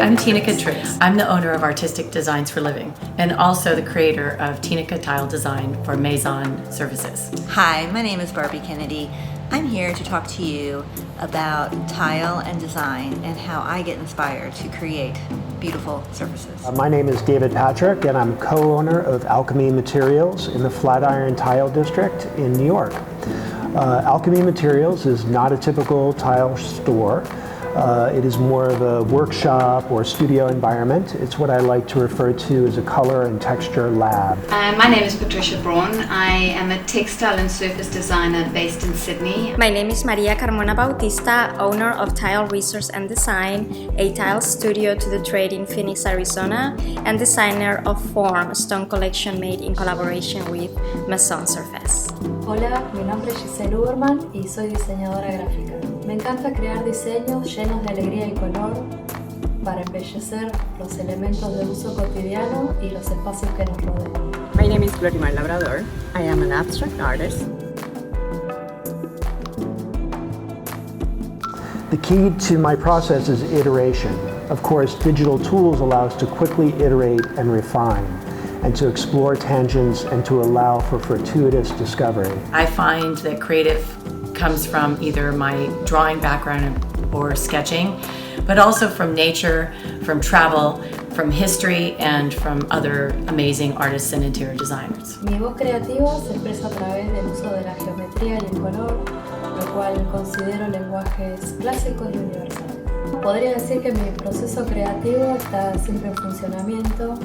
I'm Tinica Triggs. I'm the owner of Artistic Designs for Living and also the creator of Tinica Tile Design for Maison services. Hi, my name is Barbie Kennedy. I'm here to talk to you about tile and design and how I get inspired to create beautiful surfaces. My name is David Patrick and I'm co-owner of Alchemy Materials in the Flatiron Tile District in New York. Alchemy Materials is not a typical tile store. It is more of a workshop or studio environment. It's what I like to refer to as a color and texture lab. My name is Patricia Braun. I am a textile and surface designer based in Sydney. My name is Maria Carmona Bautista, owner of Tile Resource and Design, a tile studio to the trade in Phoenix, Arizona, and designer of Form, stone collection made in collaboration with Maison Surface. Hola, mi nombre es Giselle Uberman y soy diseñadora gráfica. Me encanta crear diseños llenos de alegría y color para embellecer los elementos de uso cotidiano y los espacios que nos rodean. My name is Glorimar Labrador. I am an abstract artist. The key to my process is iteration. Of course, digital tools allow us to quickly iterate and refine, and to explore tangents and to allow for fortuitous discovery. I find that creative comes from either my drawing background or sketching, but also from nature, from travel, from history, and from other amazing artists and interior designers. Mi voz creativa se expresa a través del uso de la geometría y el color, lo cual considero lenguajes clásicos y universales. Podría decir que mi proceso creativo está siempre en funcionamiento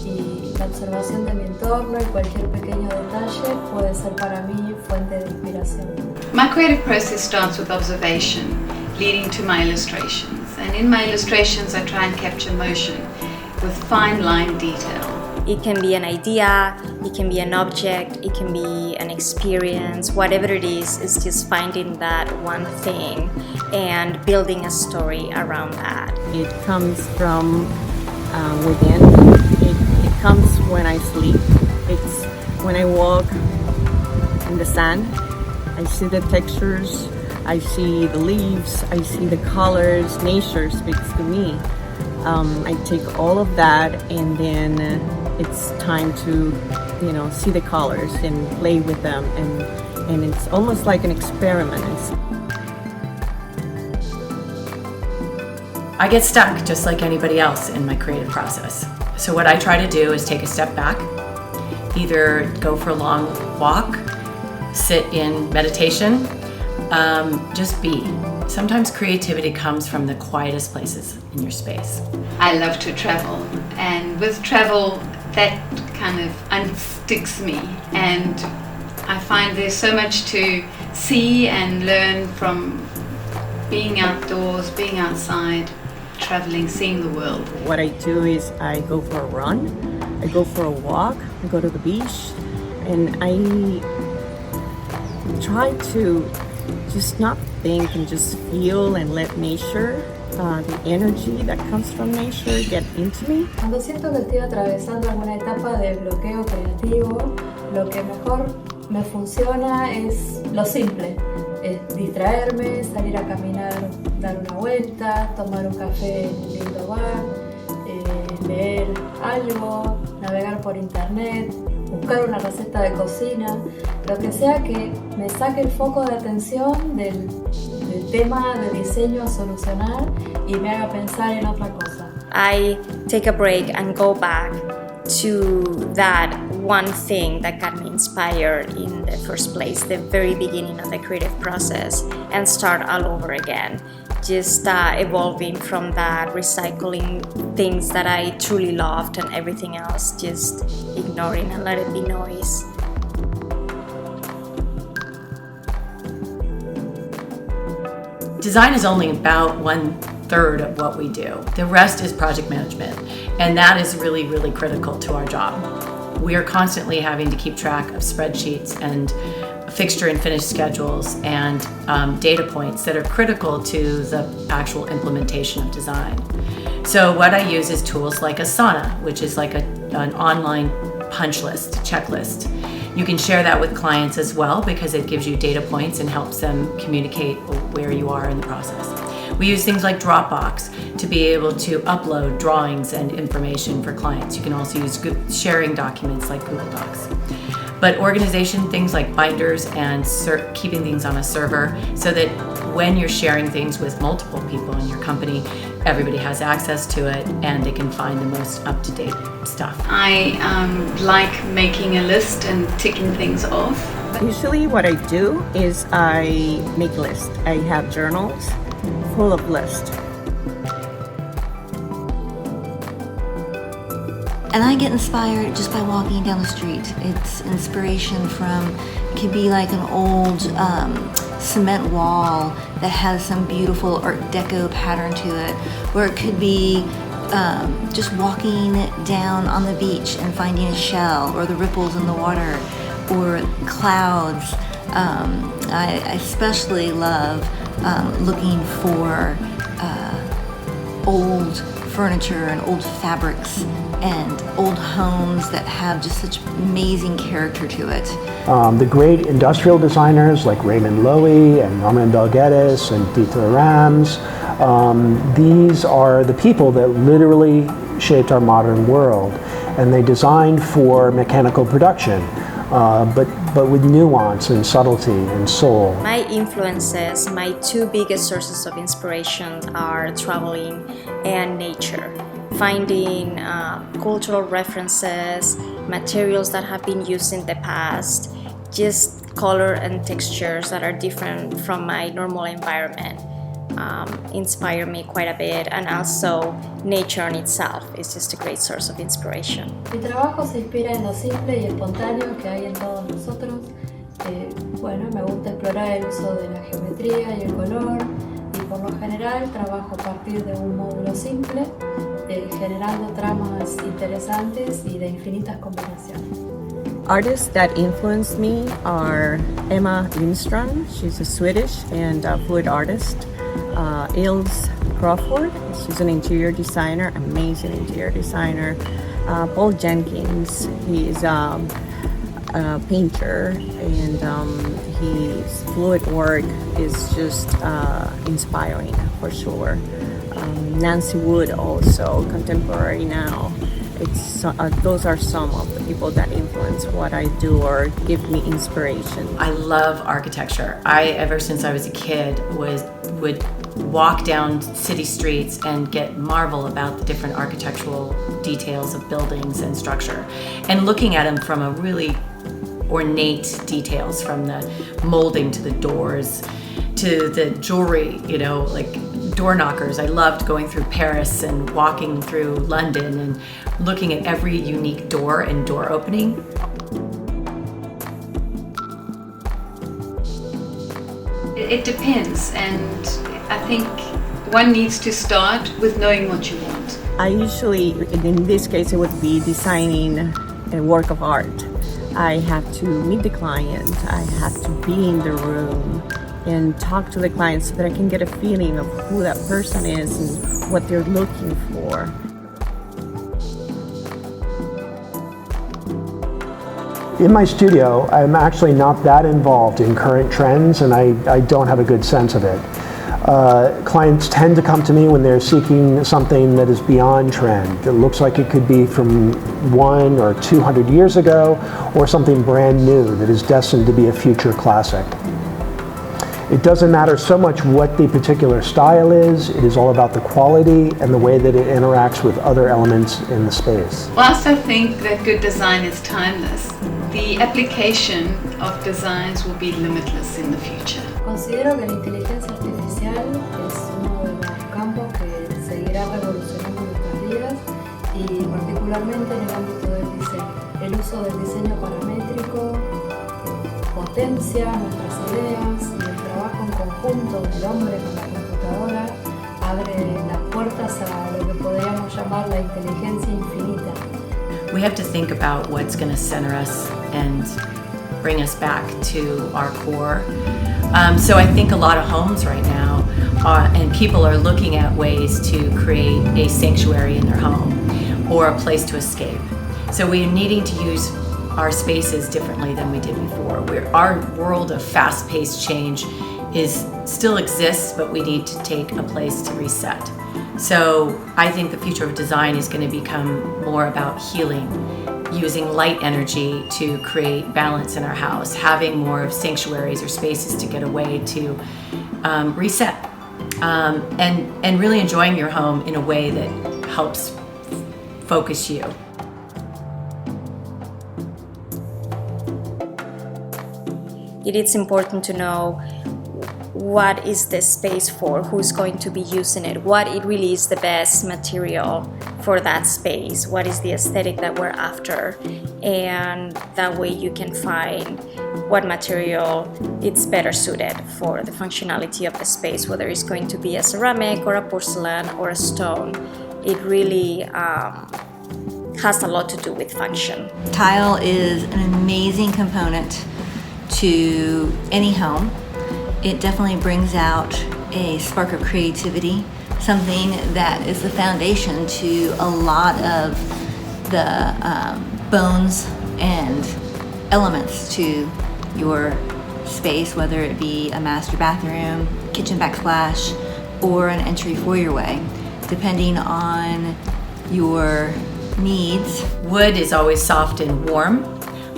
y la observación de mi entorno y cualquier pequeño detalle puede ser para mí fuente de inspiración. My creative process starts with observation, leading to my illustrations. And in my illustrations, I try and capture motion with fine line detail. It can be an idea, it can be an object, it can be an experience, whatever it is just finding that one thing and building a story around that. It comes from within. It comes when I sleep. It's when I walk in the sand. I see the textures, I see the leaves, I see the colors. Nature speaks to me. I take all of that and then it's time to, see the colors and play with them, and it's almost like an experiment. I get stuck just like anybody else in my creative process. So what I try to do is take a step back, either go for a long walk, sit in meditation, just be. Sometimes creativity comes from the quietest places in your space. I love to travel, and with travel, that kind of unsticks me, and I find there's so much to see and learn from being outdoors, being outside, traveling, seeing the world. What I do is I go for a run, I go for a walk, I go to the beach, and I try to just not think and just feel and let nature, the energy that comes from nature, get into me. Cuando siento que estoy atravesando alguna etapa de bloqueo creativo, lo que mejor me funciona es lo simple. Distraerme, salir a caminar, dar una vuelta, tomar un café en un lindo bar, leer algo, navegar por internet, buscar una receta de cocina, lo que sea que me saque el foco de atención del tema de diseño a solucionar y me haga pensar en otra cosa. I take a break and go back to that one thing that got me inspired in the first place, the very beginning of the creative process, and start all over again. Just evolving from that, recycling things that I truly loved and everything else, just ignoring and let it be noise. Design is only about 1/3 of what we do. The rest is project management, and that is really, really critical to our job. We are constantly having to keep track of spreadsheets and fixture and finish schedules and data points that are critical to the actual implementation of design. So what I use is tools like Asana, which is like an online punch list, checklist. You can share that with clients as well because it gives you data points and helps them communicate where you are in the process. We use things like Dropbox to be able to upload drawings and information for clients. You can also use sharing documents like Google Docs. But organization, things like binders and keeping things on a server so that when you're sharing things with multiple people in your company, everybody has access to it and they can find the most up-to-date stuff. I like making a list and ticking things off. Usually what I do is I make lists. I have journals full of lists. And I get inspired just by walking down the street. It's inspiration from, it could be like an old cement wall that has some beautiful Art Deco pattern to it, or it could be just walking down on the beach and finding a shell, or the ripples in the water, or clouds. I especially love looking for old furniture and old fabrics and old homes that have just such amazing character to it. The great industrial designers like Raymond Loewy and Norman Bel Geddes and Dieter Rams, these are the people that literally shaped our modern world, and they designed for mechanical production, but with nuance and subtlety and soul. My influences, my two biggest sources of inspiration are traveling and nature. Finding cultural references, materials that have been used in the past, just color and textures that are different from my normal environment inspire me quite a bit, and also nature in itself is just a great source of inspiration. Mi trabajo se inspira en lo simple y espontáneo que hay en todos nosotros. Bueno, me gusta explorar el uso de la geometría y el color, y por lo general trabajo a partir de un módulo simple, generando tramas interesantes y de infinitas combinaciones. Artists that influenced me are Emma Lindström, she's a Swedish and fluid artist. Ilse Crawford, she's an interior designer, amazing interior designer. Paul Jenkins, he is a painter, and his fluid work is just inspiring for sure. Nancy Wood, also contemporary now. Those are some of the people that influence what I do or give me inspiration. I love architecture. Ever since I was a kid, would walk down city streets and marvel about the different architectural details of buildings and structure, and looking at them from a really ornate details, from the molding to the doors to the jewelry, like door knockers. I loved going through Paris and walking through London and looking at every unique door and door opening. It depends, and I think one needs to start with knowing what you want. I usually, in this case, it would be designing a work of art. I have to meet the client, I have to be in the room and talk to the client so that I can get a feeling of who that person is and what they're looking for. In my studio, I'm actually not that involved in current trends, and I don't have a good sense of it. Clients tend to come to me when they're seeking something that is beyond trend. It looks like it could be from 100 or 200 years ago, or something brand new that is destined to be a future classic. It doesn't matter so much what the particular style is, it is all about the quality and the way that it interacts with other elements in the space. Whilst I think that good design is timeless, the application of designs will be limitless in the future. Considero que la inteligencia artificial es uno de los campos que seguirá revolucionando nuestras vidas, y particularmente en el ámbito del diseño. El uso del diseño paramétrico potencia nuestras ideas, y el trabajo en conjunto del hombre con la computadora abre las puertas a lo que podríamos llamar la inteligencia infinita. We have to think about what's going to center us and bring us back to our core. So I think a lot of homes right now and people are looking at ways to create a sanctuary in their home or a place to escape. So we're needing to use our spaces differently than we did before. Our world of fast-paced change still exists, but we need to take a place to reset. So I think the future of design is going to become more about healing, using light energy to create balance in our house, having more of sanctuaries or spaces to get away to reset, and really enjoying your home in a way that helps focus you. It is important to know what is the space for, who's going to be using it, what it really is the best material for that space, what is the aesthetic that we're after, and that way you can find what material it's better suited for the functionality of the space, whether it's going to be a ceramic or a porcelain or a stone. It really has a lot to do with function. Tile is an amazing component to any home. It definitely brings out a spark of creativity, something that is the foundation to a lot of the bones and elements to your space, whether it be a master bathroom, kitchen backsplash, or an entry foyerway, depending on your needs. Wood is always soft and warm,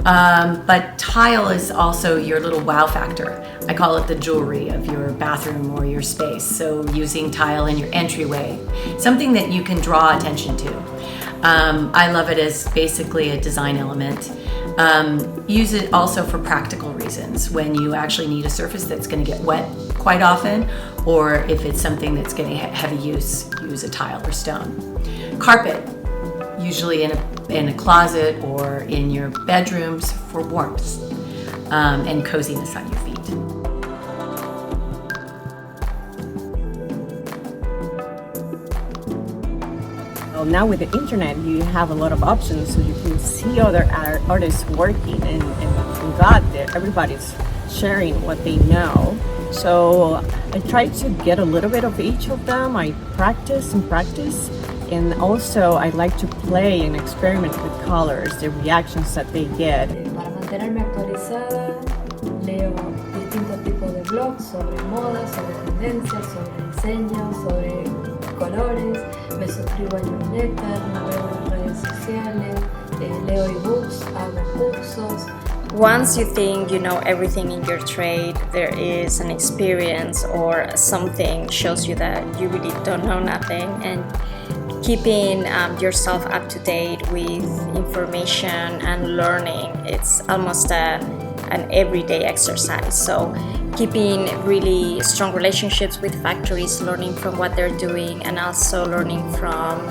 but tile is also your little wow factor. I call it the jewelry of your bathroom or your space. So using tile in your entryway, something that you can draw attention to. I love it as basically a design element. Use it also for practical reasons, when you actually need a surface that's going to get wet quite often, or if it's something that's getting heavy use a tile or stone. Carpet, usually in a closet or in your bedrooms for warmth and coziness on your feet. Well, now with the internet, you have a lot of options, so you can see other artists working, and God, everybody's sharing what they know. So I try to get a little bit of each of them. I practice, and also I like to play and experiment with colors, the reactions that they get. Para mantenerme actualizada, leo distintos tipos de blogs sobre moda, sobre tendencias, sobre diseño, sobre colores. Me suscribo a newsletter, navego en redes sociales, leo ebooks, hago cursos. Once you think you know everything in your trade, there is an experience or something shows you that you really don't know nothing, and keeping yourself up to date with information and learning, it's almost an everyday exercise. So keeping really strong relationships with factories, learning from what they're doing, and also learning from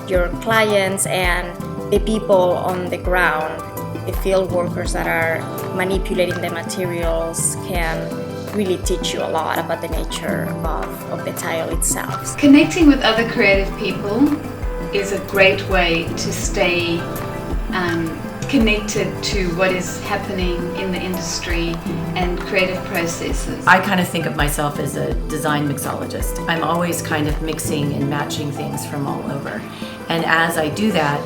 your clients and the people on the ground, the field workers that are manipulating the materials, can really teach you a lot about the nature of the tile itself. Connecting with other creative people is a great way to stay connected to what is happening in the industry and creative processes. I kind of think of myself as a design mixologist. I'm always kind of mixing and matching things from all over. And as I do that,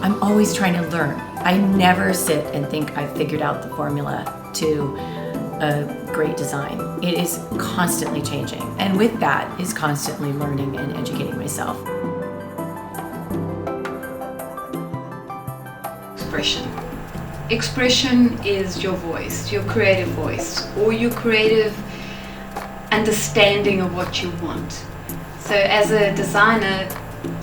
I'm always trying to learn. I never sit and think I've figured out the formula to a great design. It is constantly changing. And with that is constantly learning and educating myself. Expression is your voice, your creative voice, or your creative understanding of what you want. So as a designer,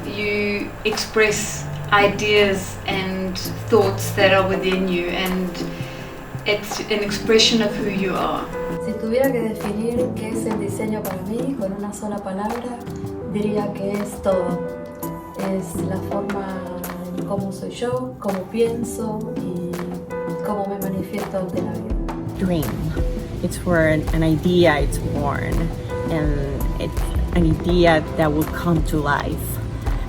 you express ideas and thoughts that are within you, and it's an expression of who you are. Si tuviera que definir qué es el diseño para mí con una sola palabra, diría que es todo. Es la forma en cómo soy yo, cómo pienso y cómo me manifiesto ante la vida. Dream. It's where an idea is born, and it's an idea that will come to life.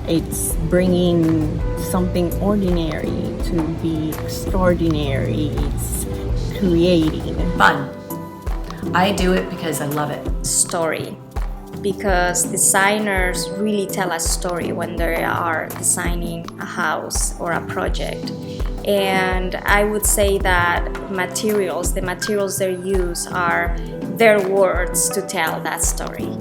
It's bringing something ordinary to be extraordinary. It's creating. Fun. I do it because I love it. Story. Because designers really tell a story when they are designing a house or a project. And I would say that the materials they use are their words to tell that story.